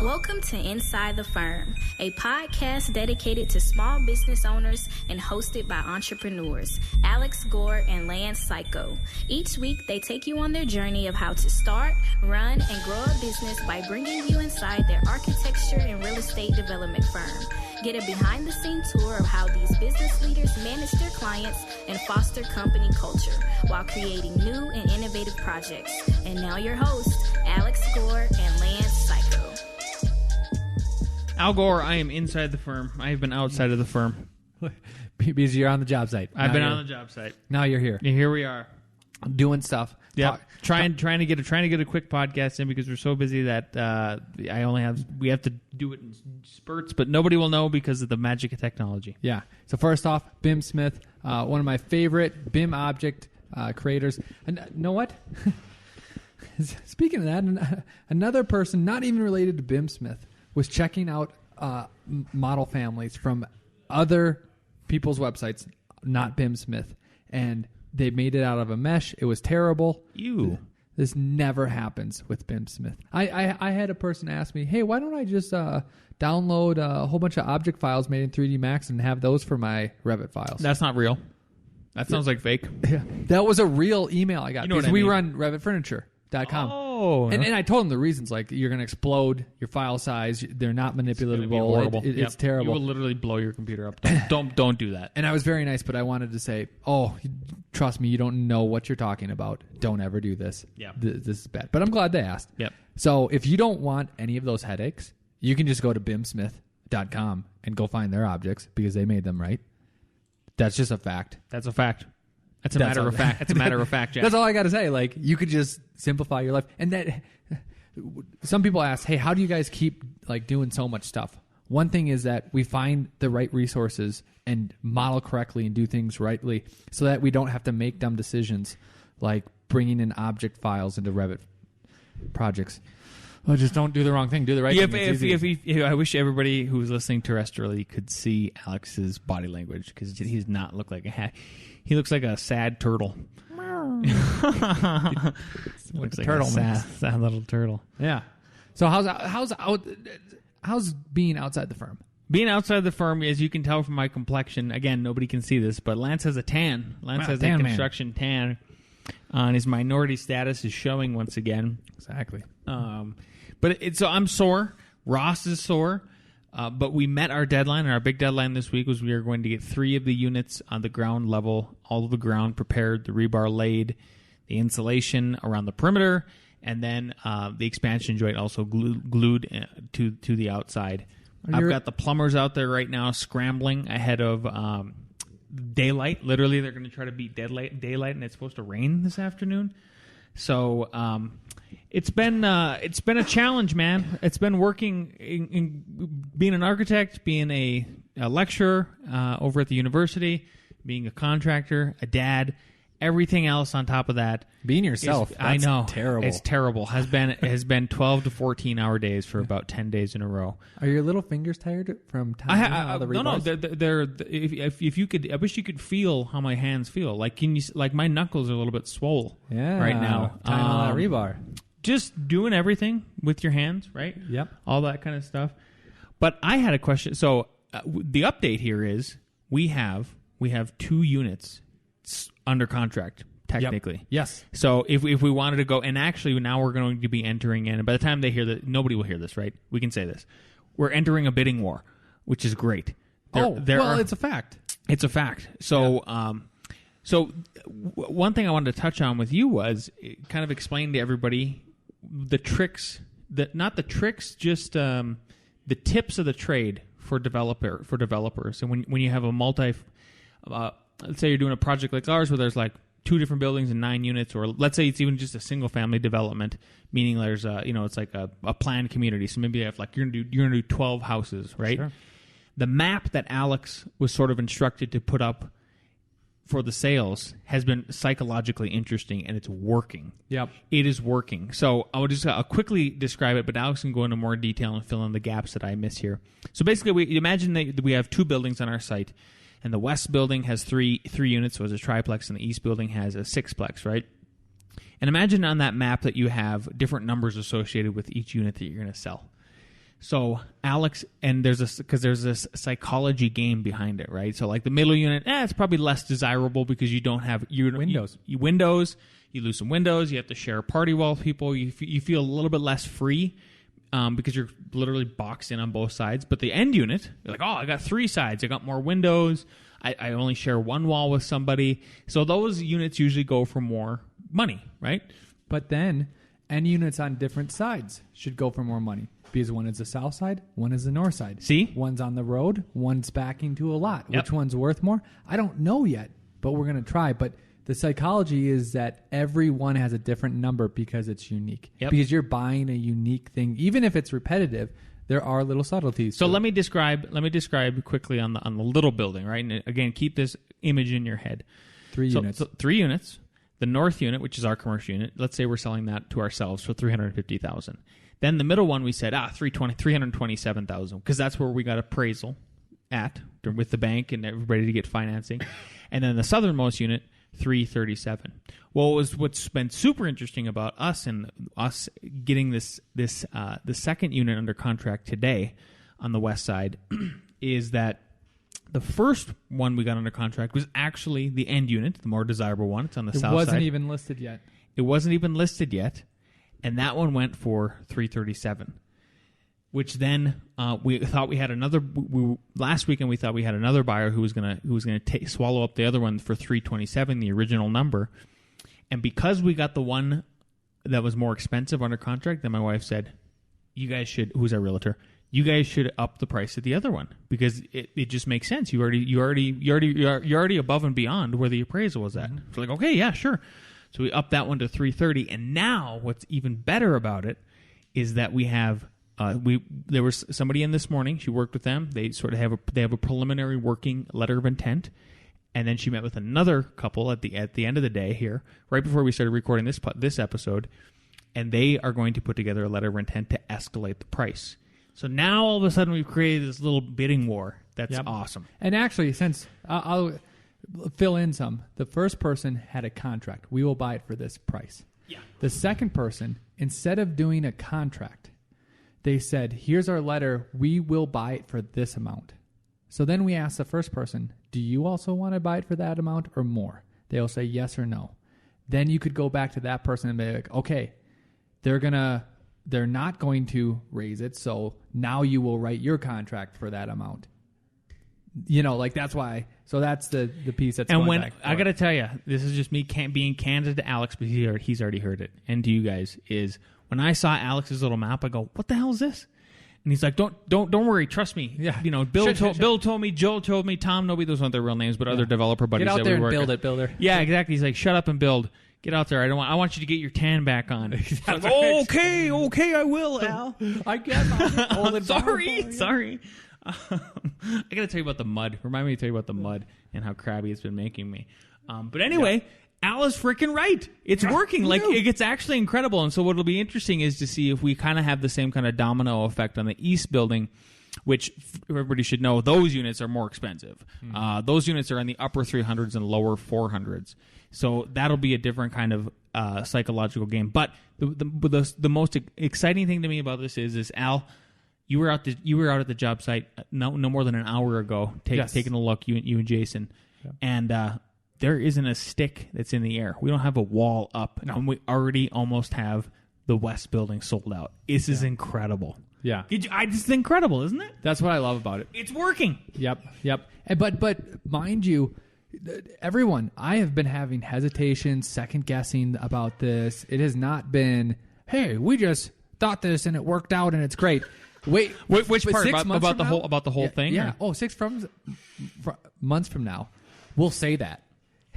Welcome to Inside the Firm, a podcast dedicated to small business owners and hosted by entrepreneurs, Alex Gore and Lance Cayko. Each week, they take you on their journey of how to start, run, and grow a business by bringing you inside their architecture and real estate development firm. Get a behind-the-scenes tour of how these business leaders manage their clients and foster company culture while creating new and innovative projects. And now your hosts, Alex Gore and Lance Cayko. Al Gore, I am inside the firm. I have been outside of the firm. Because you're on the job site. I've been on the job site. Now you're here. And here we are. Doing stuff. Yeah. Trying to get a quick podcast in because we're so busy that we have to do it in spurts, but nobody will know because of the magic of technology. Yeah. So first off, BIM Smith, one of my favorite BIM object creators. And you know what? Speaking of that, another person not even related to BIM Smith was checking out model families from other people's websites, not BIM Smith, and they made it out of a mesh. It was terrible. This never happens with BIM Smith. I had a person ask me, hey, why don't I just download a whole bunch of object files made in 3D Max and have those for my Revit files? That's not real. That sounds like fake. Yeah. That was a real email I got. You know because we run RevitFurniture.com. Oh. And I told them the reasons, like you're going to explode your file size. They're not manipulatable. It's terrible. You will literally blow your computer up. Don't do that. And I was very nice, but I wanted to say, trust me, you don't know what you're talking about. Don't ever do this. Yeah. This is bad. But I'm glad they asked. Yep. So if you don't want any of those headaches, you can just go to bimsmith.com and go find their objects because they made them right. That's just a fact. That's a fact. That's a matter of fact. It's a matter of fact, Jack. That's all I got to say. Like, you could just simplify your life. And that some people ask, hey, how do you guys keep like doing so much stuff? One thing is that we find the right resources and model correctly and do things rightly so that we don't have to make dumb decisions like bringing in object files into Revit projects. Oh, just don't do the wrong thing. Do the right thing. If I wish everybody who's listening terrestrially could see Alex's body language because he does not look like a hat. He looks like a sad turtle. Looks like turtle, a sad little turtle. Yeah. So how's being outside the firm? Being outside the firm, as you can tell from my complexion, again, nobody can see this, but Lance has a tan. Lance has a construction tan. And his minority status is showing once again. Exactly. So I'm sore. Ross is sore. But we met our deadline, and our big deadline this week was we are going to get 3 of the units on the ground level, all of the ground prepared, the rebar laid, the insulation around the perimeter, and then the expansion joint also glued to the outside. I've got the plumbers out there right now scrambling ahead of daylight. Literally, they're going to try to beat daylight, and it's supposed to rain this afternoon. So it's been a challenge, man. It's been working in being an architect, being a lecturer over at the university, being a contractor, a dad, everything else on top of that. Being yourself, I know, terrible. It's terrible. Has been 12 to 14 hour days for about 10 days in a row. Are your little fingers tired from tying all the rebars? They're if you could, I wish you could feel how my hands feel. Like my knuckles are a little bit swole right now. Tying all that rebar. Just doing everything with your hands, right? Yep. All that kind of stuff. But I had a question. So the update here is we have 2 units under contract, technically. Yep. Yes. So if we wanted to go, and actually now we're going to be entering in, and by the time they hear that, nobody will hear this, right? We can say this. We're entering a bidding war, which is great. It's a fact. It's a fact. So, one thing I wanted to touch on with you was kind of explain to everybody the tricks, not the tricks, just the tips of the trade for developers. And when you have a let's say you're doing a project like ours where there's like 2 different buildings and 9 units, or let's say it's even just a single family development, meaning there's it's like a planned community. So maybe you have you're gonna do 12 houses, right? Sure. The map that Alex was sort of instructed to put up for the sales has been psychologically interesting, and it's working. Yep. It is working. So I'll quickly describe it, but Alex can go into more detail and fill in the gaps that I miss here. So basically, we imagine that we have 2 buildings on our site, and the west building has three units, so it's a triplex, and the east building has a 6plex, right? And imagine on that map that you have different numbers associated with each unit that you're going to sell. So Alex, and there's this psychology game behind it, right? So like the middle unit, it's probably less desirable because you don't have Windows. You lose some windows. You have to share a party wall with people. You feel a little bit less free because you're literally boxed in on both sides. But the end unit, you're like, I got 3 sides. I got more windows. I only share one wall with somebody. So those units usually go for more money, right? But then end units on different sides should go for more money. Because one is the south side, one is the north side. See? One's on the road, one's backing to a lot. Yep. Which one's worth more? I don't know yet, but we're going to try. But the psychology is that every one has a different number because it's unique. Yep. Because you're buying a unique thing. Even if it's repetitive, there are little subtleties. So let me describe quickly on the little building, right? And again, keep this image in your head. 3 units. So 3 units. The north unit, which is our commercial unit, let's say we're selling that to ourselves for $350,000. Then the middle one, we said, $327,000, because that's where we got appraisal at with the bank and everybody to get financing. And then the southernmost unit, $337,000. Well, what's been super interesting about us and us getting the second unit under contract today on the west side is that the first one we got under contract was actually the end unit, the more desirable one. It's on the south side. It wasn't even listed yet. It wasn't even listed yet. And that one went for $337,000, which then we thought we had another. Last weekend we thought we had another buyer who was gonna swallow up the other one for $327,000, the original number. And because we got the one that was more expensive under contract, then my wife said, "You guys should." Who's our realtor? You guys should up the price of the other one because it just makes sense. You're already above and beyond where the appraisal was at. Mm-hmm. So like, okay, yeah, sure. So we upped that one to $330,000, and now what's even better about it is that we have there was somebody in this morning. She worked with them. They sort of have a preliminary working letter of intent, and then she met with another couple at the end of the day here, right before we started recording this episode, and they are going to put together a letter of intent to escalate the price. So now all of a sudden we've created this little bidding war. That's awesome. And actually, since I'll fill in some. The first person had a contract. We will buy it for this price. Yeah. The second person, instead of doing a contract, they said, here's our letter. We will buy it for this amount. So then we asked the first person, do you also want to buy it for that amount or more? They'll say yes or no. Then you could go back to that person and be like, okay, they're not going to raise it. So now you will write your contract for that amount. That's why. So that's the piece that's and going when back. I got to tell you, this is just me being candid to Alex, but he's already heard it, and to you guys is when I saw Alex's little map, I go, "What the hell is this?" And he's like, "Don't worry, trust me." Yeah. Bill told me, Joe told me, Tom. Nobody, those aren't their real names, but other developer buddies. Get out that there we and work build with. it, builder. Yeah, exactly. He's like, "Shut up and build. Get out there. I want you to get your tan back on." Okay, I will, Al. I guess. Sorry. I got to tell you about the mud. Remind me to tell you about the mud and how crabby it's been making me. But anyway, Al is freaking right. It's working. It's actually incredible. And so what'll be interesting is to see if we kind of have the same kind of domino effect on the east building, which everybody should know those units are more expensive. Those units are in the upper 300s and lower 400s. So that'll be a different kind of psychological game. But the most exciting thing to me about this is Al, you were out at the job site no more than an hour ago, taking a look. You and Jason, and there isn't a stick that's in the air. We don't have a wall up, and we already almost have the west building sold out. This is incredible. Yeah, it's incredible, isn't it? That's what I love about it. It's working. Yep. But mind you, everyone, I have been having hesitation, second guessing about this. It has not been, hey, we just thought this and it worked out and it's great. Wait, which part about the whole thing? Yeah. Or? 6 months from now, we'll say that.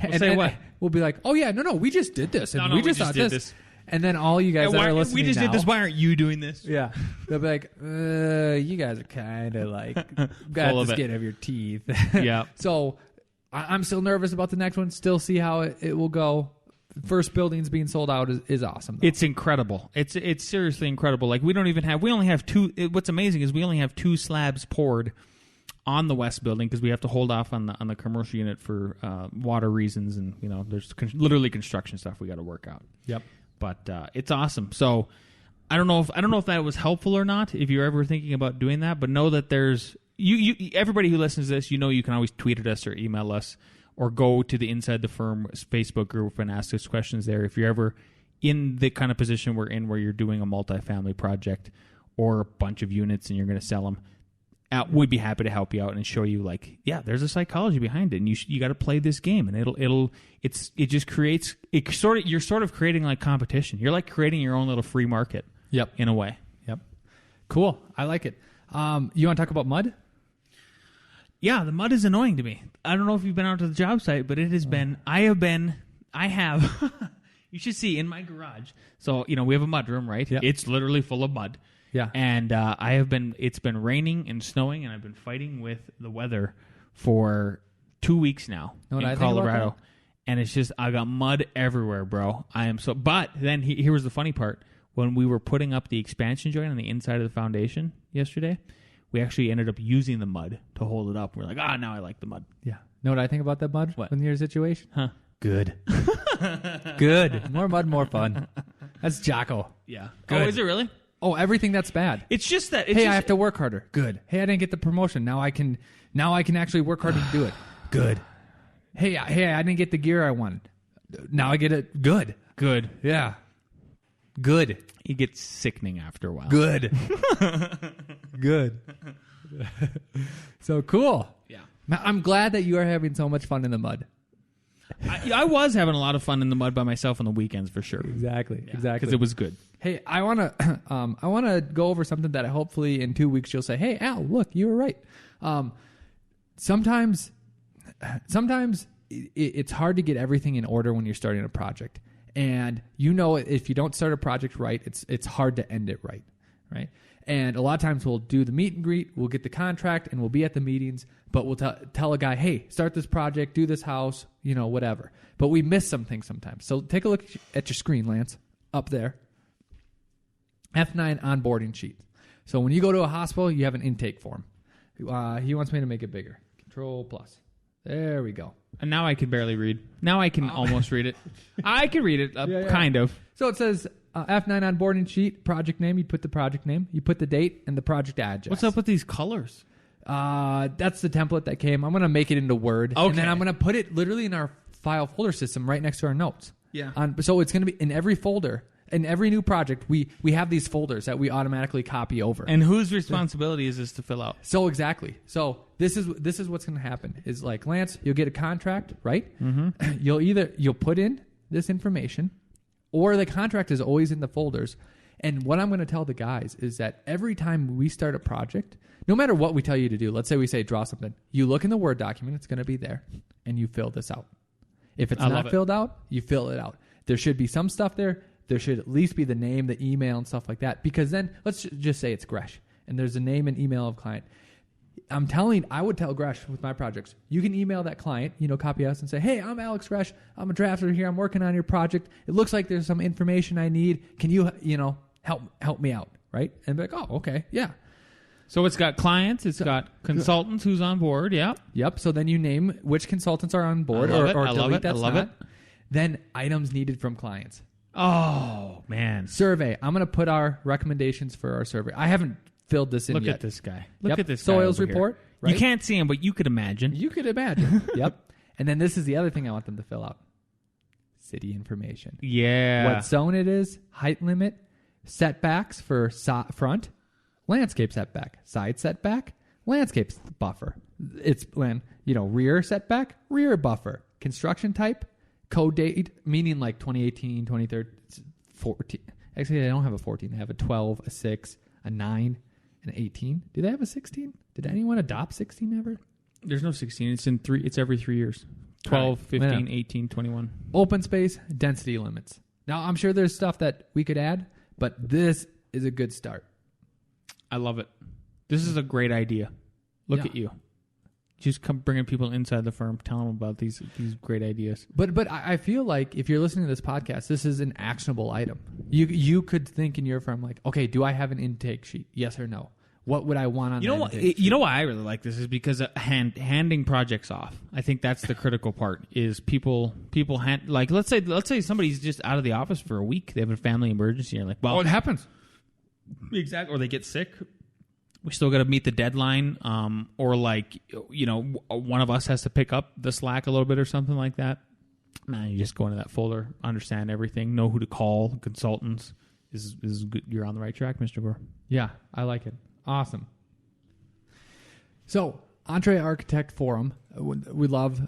We'll say what? We'll be like, oh yeah, no, we just did this, and we just thought did this. And then all you guys that are listening, we just did this. Why aren't you doing this? Yeah, they'll be like, you guys are kind of like got the skin of your teeth. Yeah. So I'm still nervous about the next one. Still see how it will go. First buildings being sold out is awesome, though. It's incredible. It's seriously incredible. Like we only have 2. What's amazing is we only have 2 slabs poured on the west building because we have to hold off on the commercial unit for water reasons, and there's literally construction stuff we got to work out. Yep. But it's awesome. So I don't know if that was helpful or not, if you're ever thinking about doing that, but know that there's everybody who listens to this, you can always tweet at us or email us or go to the Inside the Firm Facebook group and ask us questions there. If you're ever in the kind of position we're in where you're doing a multifamily project or a bunch of units and you're going to sell them, we'd be happy to help you out and show you, like, yeah, there's a psychology behind it, and you got to play this game, and it just creates you're sort of creating like competition. You're like creating your own little free market. Yep. In a way. Yep. Cool. I like it. You want to talk about mud? Yeah, the mud is annoying to me. I don't know if you've been out to the job site, but it has been. I have. You should see in my garage. So we have a mud room, right? Yep. It's literally full of mud. Yeah. And it's been raining and snowing, and I've been fighting with the weather for 2 weeks now in Colorado. And it's just, I got mud everywhere, bro. But then here was the funny part. When we were putting up the expansion joint on the inside of the foundation yesterday, we actually ended up using the mud to hold it up. We're like, now I like the mud. Yeah. Know what I think about that mud? What? In your situation? Huh. Good. Good. More mud, more fun. That's Jocko. Yeah. Good. Oh, is it really? Oh, everything that's bad. It's just that. I have to work harder. Good. Hey, I didn't get the promotion. Now I can actually work harder to do it. Good. Hey, I didn't get the gear I wanted. Now I get it. Good. Good. Yeah. Good. It gets sickening after a while. Good. Good. So cool. Yeah. I'm glad that you are having so much fun in the mud. I was having a lot of fun in the mud by myself on the weekends for sure. Exactly. Because it was good. Hey, I wanna go over something that hopefully in 2 weeks you'll say, "Hey, Al, look, you were right." Sometimes it's hard to get everything in order when you're starting a project, and if you don't start a project right, it's hard to end it right? And a lot of times we'll do the meet and greet, we'll get the contract, and we'll be at the meetings, but we'll tell a guy, "Hey, start this project, do this house, whatever." But we miss some things sometimes. So take a look at your screen, Lance, up there. F9 onboarding sheet. So when you go to a hospital, you have an intake form. He wants me to make it bigger. Control+. There we go. And now I can barely read. Now I can almost read it. I can read it, kind of. So it says F9 onboarding sheet, project name. You put the project name. You put the date and the project address. What's up with these colors? That's the template that came. I'm going to make it into Word. Okay. And then I'm going to put it literally in our file folder system right next to our notes. Yeah. So it's going to be in every folder. In every new project, we have these folders that we automatically copy over. And whose responsibility is this to fill out? So exactly. So this is what's going to happen. Is like, Lance, you'll get a contract, right? Mm-hmm. You'll put in this information, or the contract is always in the folders. And what I'm going to tell the guys is that every time we start a project, no matter what we tell you to do, let's say we say draw something, you look in the Word document, it's going to be there, and you fill this out. If it's not filled out, you fill it out. There should be some stuff there. There should at least be the name, the email, and stuff like that. Because then, let's just say it's Gresh, and there's a name and email of client. I would tell Gresh with my projects, you can email that client, copy us and say, "Hey, I'm Alex Gresh. I'm a drafter here. I'm working on your project. It looks like there's some information I need. Can you, help me out?" Right? And be like, "Oh, okay, yeah." So it's got clients, it's got consultants who's on board, yeah. Yep. So then you name which consultants are on board, or delete that's not. I love it. Then items needed from clients. Oh, man. Survey. I'm going to put our recommendations for our survey. I haven't filled this in yet. Look at this guy. Look at this guy. Soils report. Right? You can't see him, but you could imagine. Yep. And then this is the other thing I want them to fill out. City information. Yeah. What zone it is, height limit, setbacks for front, landscape setback, side setback, landscape buffer. It's rear setback, rear buffer, construction type, code date, meaning like 2018, 2013, 14. Actually, they don't have a 14. They have a 12, a 6, a 9, and an 18. Do they have a 16? Did anyone adopt 16 ever? There's no 16. It's every 3 years. 12, 15, 18, 21. Open space, density limits. Now, I'm sure there's stuff that we could add, but this is a good start. I love it. This is a great idea. Look at you. Just come bringing people inside the firm, telling them about these great ideas. But I feel like if you're listening to this podcast, this is an actionable item. You could think in your firm like, okay, do I have an intake sheet? Yes or no? What would I want on that intake sheet? You know why I really like this is because handing projects off. I think that's the critical part. Is people let's say somebody's just out of the office for a week. They have a family emergency. And you're like, well, it happens. Exactly. Or they get sick. We still got to meet the deadline. Or like, one of us has to pick up the slack a little bit or something like that. Man, you just go into that folder, understand everything, know who to call, consultants. Is good. You're on the right track, Mr. Gore. Yeah, I like it. Awesome. So, Entree Architect Forum, we love.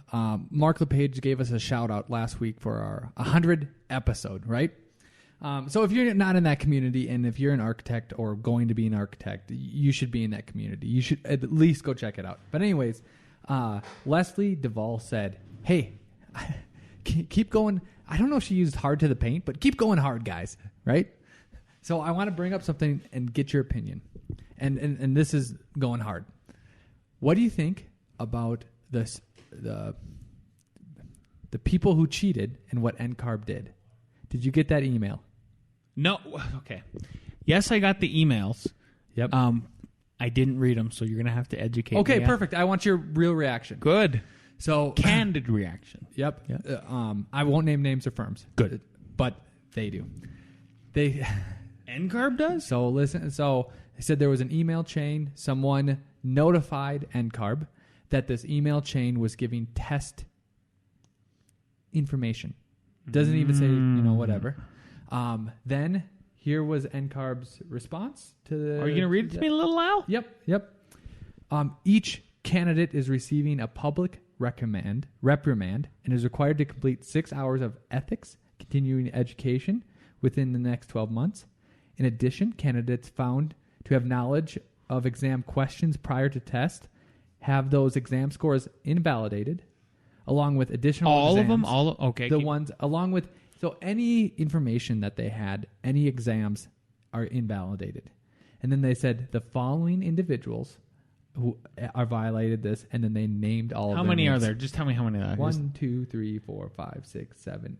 Mark LePage gave us a shout out last week for our 100 episode, right? So if you're not in that community, and if you're an architect or going to be an architect, you should be in that community. You should at least go check it out. But anyways, Leslie Duvall said, hey, keep going. I don't know if she used hard to the paint, but keep going hard, guys, right? So I want to bring up something and get your opinion. And this is going hard. What do you think about this, the people who cheated and what NCARB did? Did you get that email? No. Okay. Yes, I got the emails. Yep. I didn't read them, so you're going to have to educate me. Okay, perfect. I want your real reaction. Good. So candid reaction. Yep. I won't name names or firms. Good. But they do. NCARB does? So listen. So they said there was an email chain. Someone notified NCARB that this email chain was giving test information. Doesn't even say, whatever. Then here was NCARB's response to the... Are you going to read it to me, little Al? Yep. Each candidate is receiving a public reprimand and is required to complete 6 hours of ethics continuing education within the next 12 months. In addition, candidates found to have knowledge of exam questions prior to test have those exam scores invalidated, along with additional all exams. All of them? Okay. The ones, along with... So any information that they had, any exams are invalidated. And then they said the following individuals who are violated this, and then they named all of them. How many are there? Just tell me how many there are. 1, 2, 3, 4, 5, 6, 7,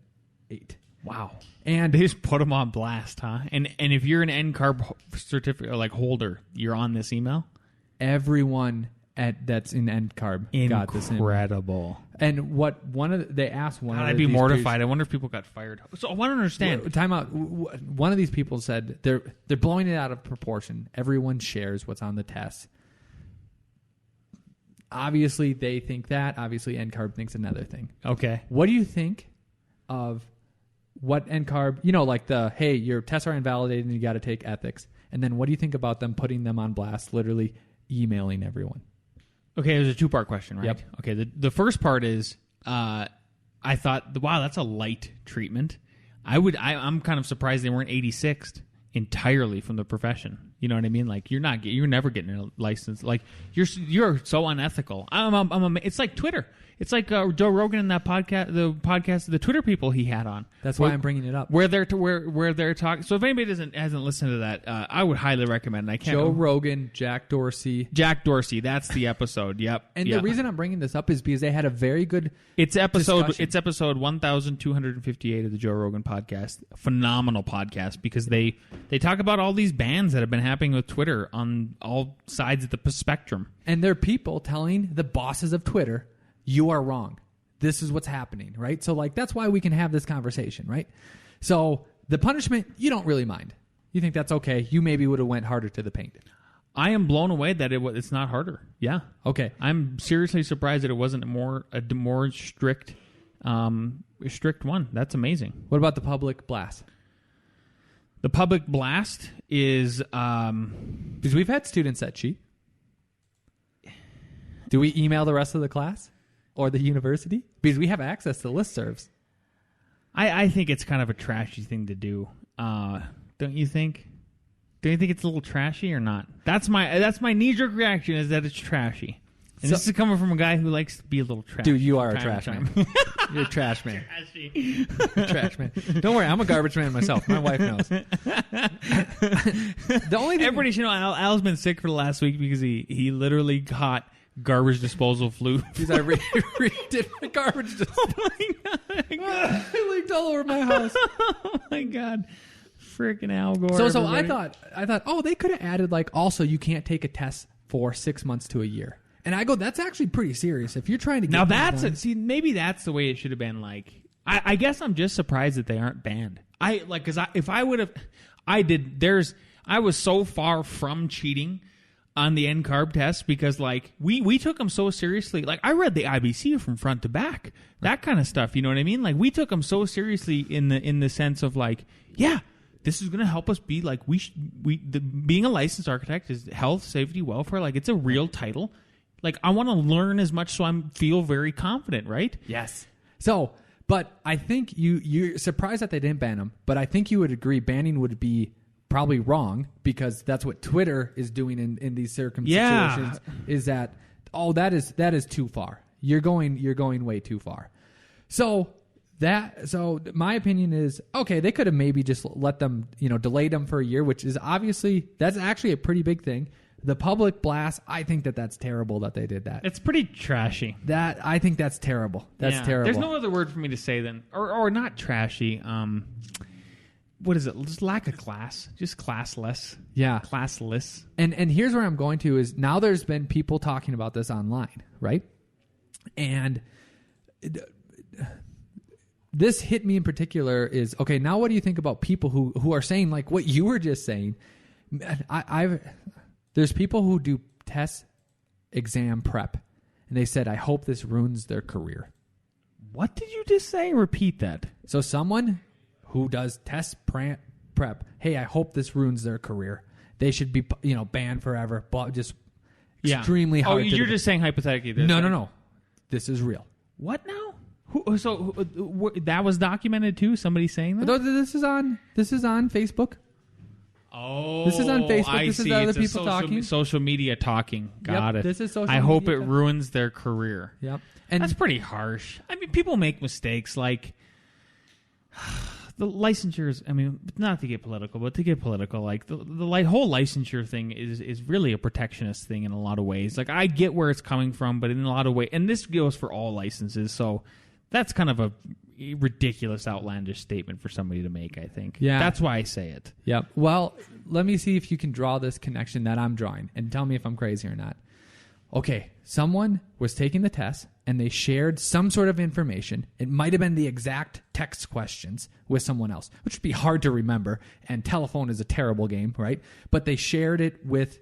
8. Wow. And they just put them on blast, huh? And if you're an NCARB certificate like holder, you're on this email? Everyone that's in NCARB got this email. Incredible. And they asked one. I'd be mortified. I wonder if people got fired. So I want to understand. Time out. One of these people said they're blowing it out of proportion. Everyone shares what's on the test. Obviously, they think that. Obviously, NCARB thinks another thing. Okay. What do you think of what NCARB? Like hey, your tests are invalidated and you got to take ethics. And then what do you think about them putting them on blast, literally emailing everyone? Okay, there's a two-part question, right? Yep. Okay, the first part is, I thought, wow, that's a light treatment. I'm kind of surprised they weren't 86th entirely from the profession. You know what I mean? Like you're never getting a license. Like you're so unethical. It's like Twitter. It's like Joe Rogan in that podcast, the Twitter people he had on. That's why I'm bringing it up. Where they're talking. So if anybody hasn't listened to that, I would highly recommend. Joe Rogan, Jack Dorsey. That's the episode. Yep. And the reason I'm bringing this up is because they had a very good. It's episode 1258 of the Joe Rogan podcast. Phenomenal podcast because they talk about all these bans that have been happening with Twitter on all sides of the spectrum. And they're people telling the bosses of Twitter, you are wrong. This is what's happening, right? So, that's why we can have this conversation, right? So, the punishment, you don't really mind. You think that's okay. You maybe would have went harder to the paint. I am blown away that it's not harder. Yeah. Okay. I'm seriously surprised that it wasn't a more strict one. That's amazing. What about the public blast? The public blast is... because we've had students that cheat. Do we email the rest of the class? Or the university? Because we have access to listservs. I think it's kind of a trashy thing to do. Don't you think? Do you think it's a little trashy or not? That's my knee-jerk reaction is that it's trashy. And this is coming from a guy who likes to be a little trashy. Dude, you are a trash man. You're a trash man. Trashy. Trash man. Don't worry, I'm a garbage man myself. My wife knows. The only thing... Everybody should know Al's been sick for the last week because he literally caught garbage disposal flu. Because I redid my garbage disposal. Oh my god! It leaked all over my house. Oh my god! Freaking Al Gore. So I thought, they could have added also you can't take a test for 6 months to a year. And I go, that's actually pretty serious. If you're trying to get maybe that's the way it should have been. I guess I'm just surprised that they aren't banned. I was so far from cheating on the NCARB test because, like, we took them so seriously. Like, I read the IBC from front to back, that kind of stuff. You know what I mean? Like, we took them so seriously in the sense of, like, yeah, this is going to help us be like being a licensed architect is health, safety, welfare. Like, it's a real title. Like, I want to learn as much so I feel very confident, right? Yes. So, but I think you're surprised that they didn't ban them. But I think you would agree banning would be probably wrong because that's what Twitter is doing in these circumstances. Is that that is too far. You're going way too far. So my opinion is okay. They could have maybe just let them delayed them for a year, which is that's actually a pretty big thing. The public blast, I think that's terrible that they did that. It's pretty trashy. I think that's terrible. That's terrible. There's no other word for me to say then, or not trashy. What is it? Just lack of class. Just classless. Yeah. Classless. And here's where I'm going to is now there's been people talking about this online, right? And this hit me in particular is, okay, now what do you think about people who are saying like what you were just saying? There's people who do test exam prep, and they said, I hope this ruins their career. What did you just say? Repeat that. So someone who does test prep, hey, I hope this ruins their career. They should be, banned forever, but just extremely hard. Oh, you're just saying hypothetically. No. This is real. What now? That was documented too? Somebody saying that? This is on Facebook. Oh, this is on Facebook. I this see. is other It's people talking. Social media talking. Got it. This is social media. I hope it ruins their career. Yep. And that's pretty harsh. I mean, people make mistakes. Like the licensures. I mean, not to get political, but to get political, like the whole licensure thing is really a protectionist thing in a lot of ways. Like I get where it's coming from, but in a lot of ways, and this goes for all licenses. So that's kind of a ridiculous, outlandish statement for somebody to make, I think. Yeah. That's why I say it. Yep. Well, let me see if you can draw this connection that I'm drawing and tell me if I'm crazy or not. Okay, someone was taking the test and they shared some sort of information. It might have been the exact text questions with someone else, which would be hard to remember, and telephone is a terrible game, right? But they shared it with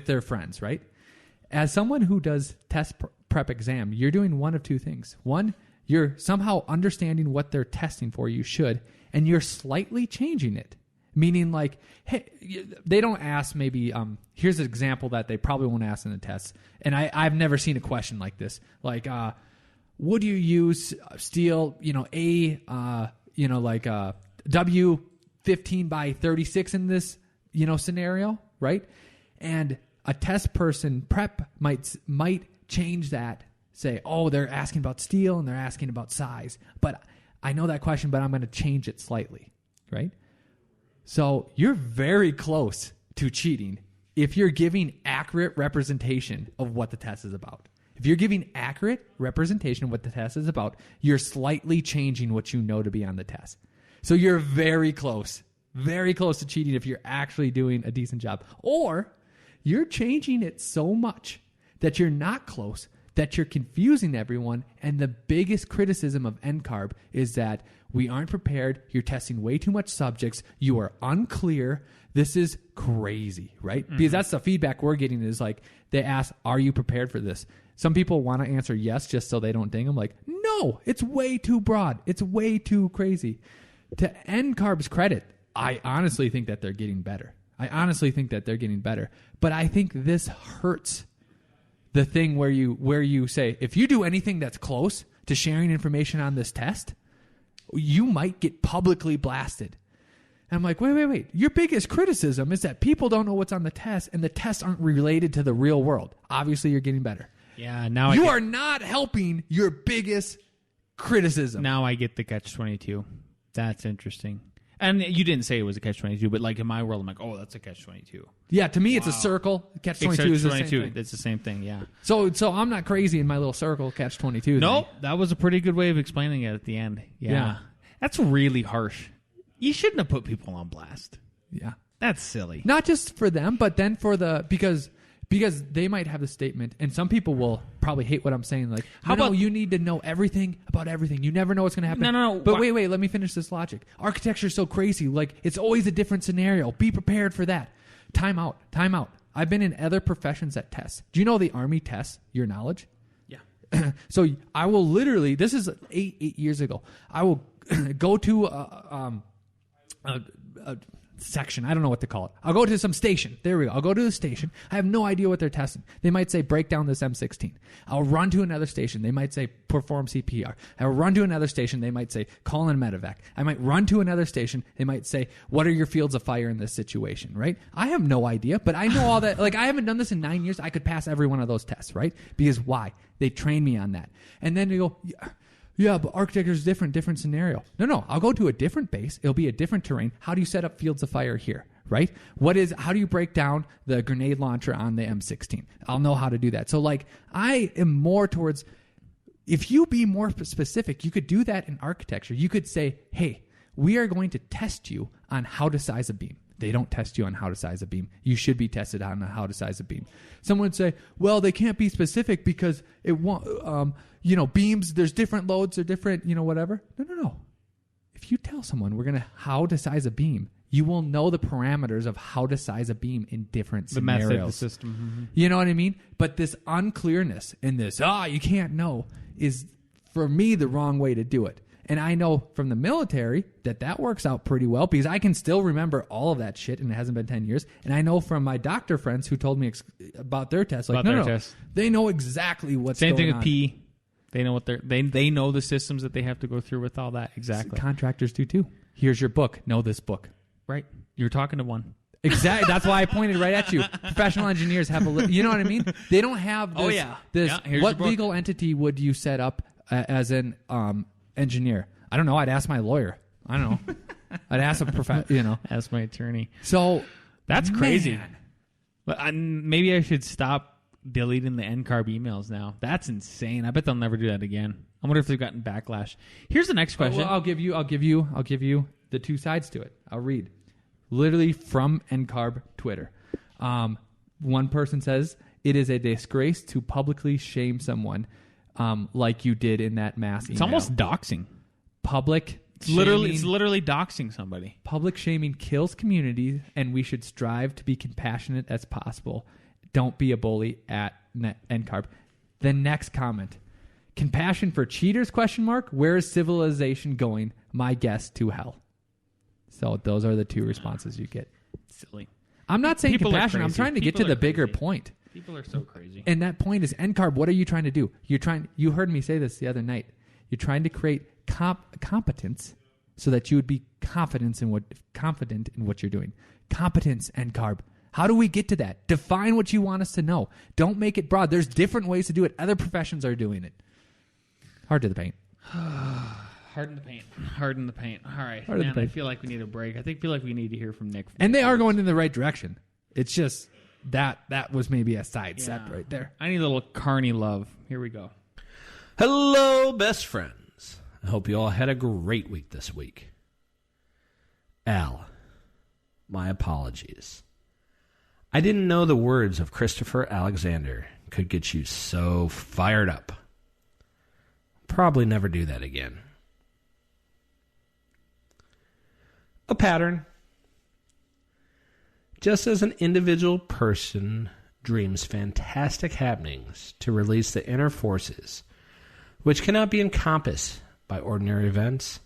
their friends, right? As someone who does test prep exam, you're doing one of two things. One, you're somehow understanding what they're testing for, you should, and you're slightly changing it. Meaning like, hey, they don't ask maybe, here's an example that they probably won't ask in the test. And I've never seen a question like this. Like, would you use steel, W 15 by 36 in this, scenario, right? And a test person prep might change that. Say, oh, they're asking about steel and they're asking about size. But I know that question, but I'm going to change it slightly, right? So you're very close to cheating if you're giving accurate representation of what the test is about. If you're giving accurate representation of what the test is about, you're slightly changing what you know to be on the test. So you're very close to cheating if you're actually doing a decent job. Or you're changing it so much that you're not close, that you're confusing everyone, and the biggest criticism of NCARB is that we aren't prepared, you're testing way too much subjects, you are unclear, this is crazy, right? Mm-hmm. Because that's the feedback we're getting is like, they ask, are you prepared for this? Some people want to answer yes just so they don't ding them. Like, no, it's way too broad, it's way too crazy. To NCARB's credit, I honestly think that they're getting better. But I think this hurts the thing where you say, if you do anything that's close to sharing information on this test, you might get publicly blasted. And I'm like, wait. Your biggest criticism is that people don't know what's on the test, and the tests aren't related to the real world. Obviously, you're getting better. Yeah, now you are not helping your biggest criticism. Now I get the catch-22. That's interesting. And you didn't say it was a catch-22, but like in my world, I'm like, oh, that's a catch-22. Yeah, to me, it's a circle. Catch-22 is the same thing. It's the same thing, yeah. So I'm not crazy in my little circle, catch-22. Nope, that was a pretty good way of explaining it at the end. Yeah. That's really harsh. You shouldn't have put people on blast. Yeah. That's silly. Not just for them, but then because Because they might have the statement, and some people will probably hate what I'm saying. Like, How about you need to know everything about everything. You never know what's going to happen. No. But wait, let me finish this logic. Architecture is so crazy. Like, it's always a different scenario. Be prepared for that. Time out. I've been in other professions that test. Do you know the Army tests your knowledge? Yeah. So I will literally, this is eight years ago, I will go to a section. I don't know what to call it. I'll go to some station. There we go. I'll go to the station. I have no idea what they're testing. They might say, break down this M16. I'll run to another station. They might say, perform CPR. I'll run to another station. They might say, call in medevac. I might run to another station. They might say, what are your fields of fire in this situation, right? I have no idea, but I know all that. Like, I haven't done this in 9 years. I could pass every one of those tests, right? Because why? They train me on that. And then you go, yeah, but architecture is different scenario. No, I'll go to a different base. It'll be a different terrain. How do you set up fields of fire here, right? How do you break down the grenade launcher on the M16? I'll know how to do that. So, like, I am more towards, if you be more specific, you could do that in architecture. You could say, hey, we are going to test you on how to size a beam. They don't test you on how to size a beam. You should be tested on how to size a beam. Someone would say, well, they can't be specific because it won't, beams, there's different loads, they're different, whatever. No. If you tell someone we're going to how to size a beam, you will know the parameters of how to size a beam in different scenarios. The method, the system. Mm-hmm. You know what I mean? But this unclearness in this, you can't know, is, for me, the wrong way to do it. And I know from the military that works out pretty well because I can still remember all of that shit, and it hasn't been 10 years. And I know from my doctor friends who told me about their tests, like, tests. They know exactly what's going on. Same thing with P. They know what they know the systems that they have to go through with all that. Exactly. Contractors do too. Here's your book. Know this book. Right. You're talking to one. Exactly. That's why I pointed right at you. Professional engineers have you know what I mean? They don't have this. What legal entity would you set up as an engineer? I don't know. I'd ask my lawyer. I don't know. I'd ask Ask my attorney. So that's crazy. But maybe I should stop deleting the NCARB emails now. That's insane. I bet they'll never do that again. I wonder if they've gotten backlash. Here's the next question. Well, I'll give you the two sides to it. I'll read literally from NCARB Twitter. One person says it is a disgrace to publicly shame someone like you did in that mass email. It's almost doxing. It's literally doxing somebody. Public shaming kills communities, and we should strive to be compassionate as possible. Don't be a bully at NCARB. The next comment. Compassion for cheaters, ? Where is civilization going? My guess, to hell. So those are the two responses you get. Silly. I'm not saying compassion. I'm trying to get to the bigger point. People are so crazy. And that point is NCARB. What are you trying to do? You heard me say this the other night. You're trying to create competence so that you would be confident in what you're doing. Competence, NCARB. How do we get to that? Define what you want us to know. Don't make it broad. There's different ways to do it. Other professions are doing it. Hard to the paint. Harden the paint. All right. Man, I feel like we need a break. I feel like we need to hear from Nick. And they are going in the right direction. It's just that was maybe a side step right there. I need a little Carney love. Here we go. Hello, best friends. I hope you all had a great week this week. Al, my apologies. I didn't know the words of Christopher Alexander could get you so fired up. Probably never do that again. A pattern. Just as an individual person dreams fantastic happenings to release the inner forces, which cannot be encompassed by ordinary events,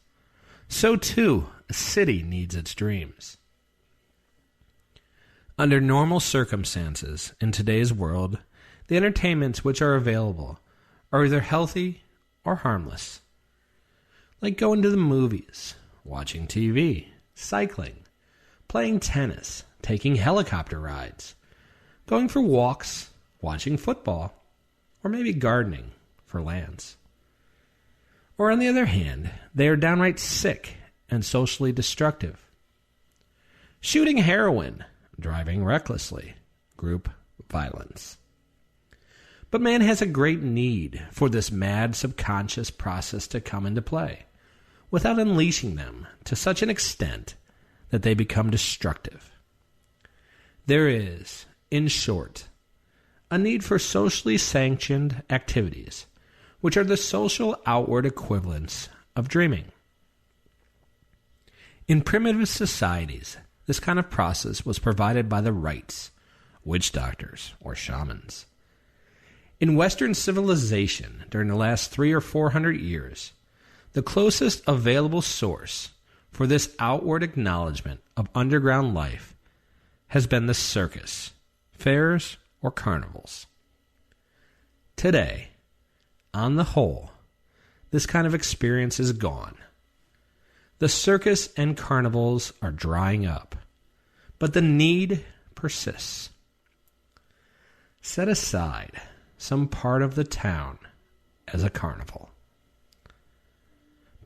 so too a city needs its dreams. Under normal circumstances in today's world, the entertainments which are available are either healthy or harmless. Like going to the movies, watching TV, cycling, playing tennis, taking helicopter rides, going for walks, watching football, or maybe gardening for lands. Or on the other hand, they are downright sick and socially destructive. Shooting heroin, driving recklessly, group violence. But man has a great need for this mad subconscious process to come into play, without unleashing them to such an extent that they become destructive. There is, in short, a need for socially sanctioned activities, which are the social outward equivalents of dreaming. In primitive societies, this kind of process was provided by the rites, witch doctors, or shamans. In Western civilization, during the last 300 or 400 years, the closest available source for this outward acknowledgement of underground life has been the circus, fairs, or carnivals. Today, on the whole, this kind of experience is gone. The circus and carnivals are drying up, but the need persists. Set aside some part of the town as a carnival.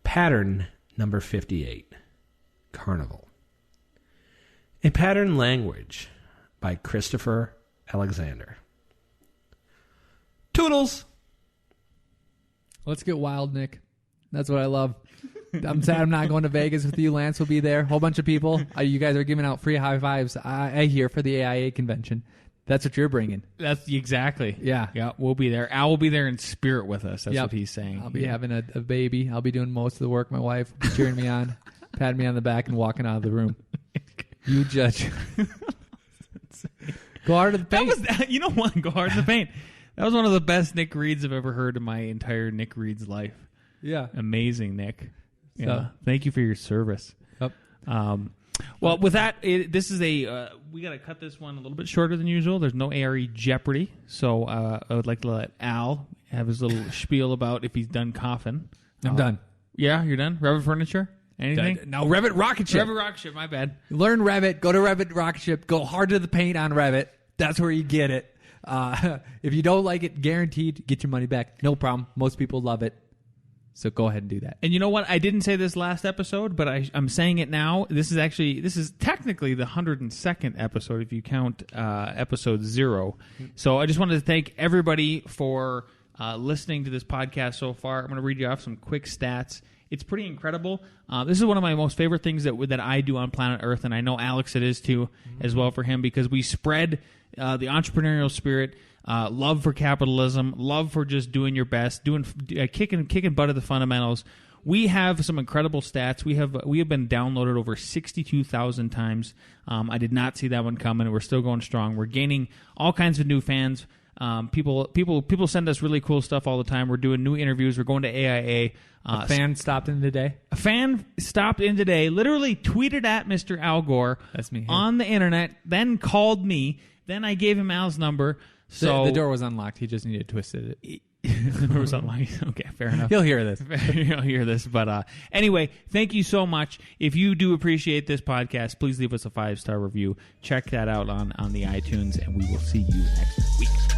Pattern number 58, Carnival. A pattern language by Christopher Alexander. Toodles! Let's get wild, Nick. That's what I love. I'm sad I'm not going to Vegas with you. Lance will be there. Whole bunch of people. You guys are giving out free high fives, I hear, for the AIA convention. That's what you're bringing. That's exactly. Yeah. We'll be there. Al will be there in spirit with us. That's what he's saying. I'll be having a baby. I'll be doing most of the work. My wife will be cheering me on, patting me on the back, and walking out of the room. You judge. Go hard to the paint. You know what? Go hard in the paint. That was one of the best Nick Reeds I've ever heard in my entire Nick Reeds life. Yeah. Amazing, Nick. So, yeah. Thank you for your service. Yep. Well, with that, this is we got to cut this one a little bit shorter than usual. There's no ARE Jeopardy, so I would like to let Al have his little spiel about if he's done coughing. I'm done. Yeah, you're done? Revit Furniture? Anything? No, Revit Rocket Ship. Revit Rocket Ship, my bad. Learn Revit. Go to Revit Rocket Ship. Go hard to the paint on Revit. That's where you get it. If you don't like it, guaranteed, get your money back. No problem. Most people love it. So go ahead and do that. And you know what? I didn't say this last episode, but I'm saying it now. This is technically the 102nd episode if you count episode 0. So I just wanted to thank everybody for listening to this podcast so far. I'm going to read you off some quick stats. It's pretty incredible. This is one of my most favorite things that I do on planet Earth, and I know Alex it is too, as well for him, because we spread the entrepreneurial spirit, love for capitalism, love for just doing your best, kicking butt at the fundamentals. We have some incredible stats. We have been downloaded over 62,000 times. I did not see that one coming. We're still going strong. We're gaining all kinds of new fans. People send us really cool stuff all the time. We're doing new interviews. We're going to AIA. A fan stopped in today. A fan stopped in today, literally tweeted at Mr. Al Gore. That's me. On the internet, then called me. Then I gave him Al's number. So the door was unlocked. He just needed to twist it. The door was unlocked. Okay, fair enough. He'll hear this. He'll hear this. But anyway, thank you so much. If you do appreciate this podcast, please leave us a 5-star review. Check that out on the iTunes, and we will see you next week.